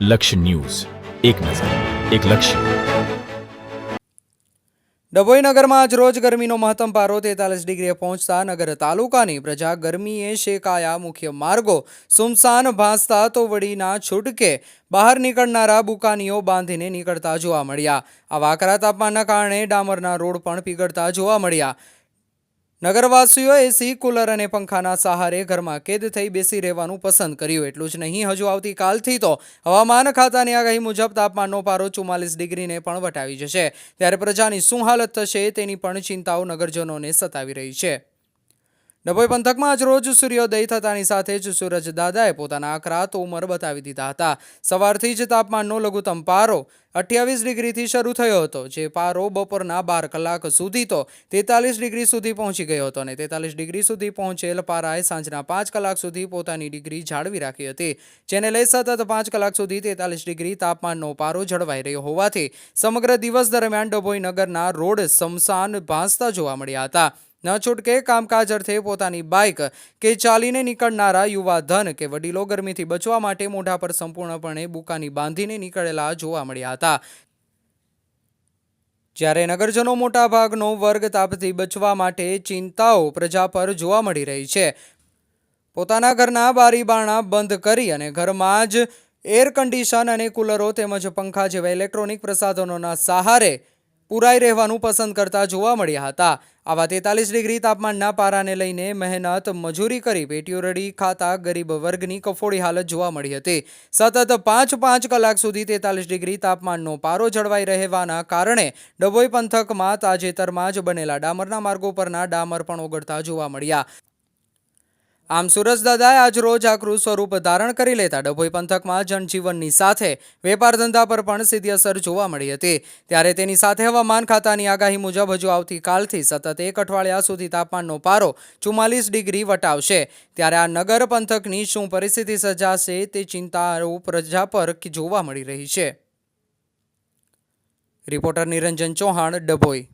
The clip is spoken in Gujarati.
લક્ષ્ય ન્યૂઝ, એક નજર, એક લક્ષ્ય. ડભોઈ નગરમાં આજ રોજ ગરમીનો મહત્તમ પારો 43 ડિગ્રીએ પહોંચતા નગર તાલુકાની પ્રજા ગરમીએ શેકાયા. મુખ્ય માર્ગો સુમસાન ભાસતા તો વડીના છૂટકે બહાર નીકળનારા બુકાનીઓ બાંધીને નીકળતા જોવા મળ્યા. આ વાકરા તાપમાનના કારણે ડામરના રોડ પણ પીગળતા જોવા મળ્યા. નગરવાસીઓ એસી, કુલર અને પંખાના સહારે ઘરમાં કેદ થઈ બેસી રહેવાનું પસંદ કર્યું. એટલું જ નહીં, હજુ આવતીકાલથી તો હવામાન ખાતાની આગાહી મુજબ તાપમાનનો પારો 44 ડિગ્રીને પણ વટાવી જશે. ત્યારે પ્રજાની શું હાલત થશે તેની પણ ચિંતાઓ નગરજનોને સતાવી રહી છે. ડભોઈ પંથકમાં આજ રોજ સૂર્યોદય થતાની સાથે જ સૂરજ દાદાએ પોતાના આકરા તોમર બતાવી દીધા હતા. સવારથી જ તાપમાનનો લઘુત્તમ પારો 28 ડિગ્રીથી શરૂ થયો હતો, જે પારો બપોરના 12 કલાક સુધી તો 43 ડિગ્રી સુધી પહોંચી ગયો હતો અને 43 ડિગ્રી સુધી પહોંચેલ પારાએ સાંજના 5 કલાક સુધી પોતાની ડિગ્રી જાળવી રાખી હતી, જેને લઈ સતત 5 કલાક સુધી 43 ડિગ્રી તાપમાનનો પારો જળવાઈ રહ્યો હોવાથી સમગ્ર દિવસ દરમિયાન ડભોઈ નગરના રોડ સમસાન ભાસતા જોવા મળ્યા હતા. ન છૂટકે કામકાજ અર્થે પોતાની બાઇક કે ચાલીને નીકળનારા યુવા ધન કે વડીલો ગરમીથી બચવા માટે મોઢા પર સંપૂર્ણપણે બુકાની બાંધીને નીકળેલા જોવા મળ્યા હતા. જ્યારે નગરજનો મોટા ભાગનો વર્ગ તાપથી બચવા માટે ચિંતાઓ પ્રજા પર જોવા મળી રહી છે. પોતાના ઘરના બારી બારણા બંધ કરી અને ઘરમાં જ એર કન્ડિશન અને કુલરો તેમજ પંખા જેવા ઇલેક્ટ્રોનિક પ્રસાધનોના સહારે પુરાઈ રહેવાનું પસંદ કરતા જોવા મળ્યા હતા. આવા 43 ડિગ્રી તાપમાનના પારાને લઈને મહેનત મજૂરી કરી પેટીઓ રડી ખાતા ગરીબ વર્ગની કફોડી હાલત જોવા મળી હતી. સતત 5 કલાક સુધી 43 ડિગ્રી તાપમાનનો પારો જળવાઈ રહેવાના કારણે ડભોઈ પંથકમાં તાજેતરમાં જ બનેલા ડામરના માર્ગો પરના ડામર પણ ઓગળતા જોવા મળ્યા. આમ સૂરજદાદાએ આજ રોજ આકરું સ્વરૂપ ધારણ કરી લેતા ડભોઈ પંથકમાં જનજીવનની સાથે વેપાર ધંધા પર પણ સીધી અસર જોવા મળી હતી. ત્યારે તેની સાથે હવામાન ખાતાની આગાહી મુજબ હજુ આવતીકાલથી સતત 1 અઠવાડિયા સુધી તાપમાનનો પારો 44 ડિગ્રી વટાવશે. ત્યારે આ નગર પંથકની શું પરિસ્થિતિ સર્જાશે તે ચિંતાઓ પ્રજા પર જોવા મળી રહી છે. રિપોર્ટર નિરંજન ચૌહાણ, ડભોઈ.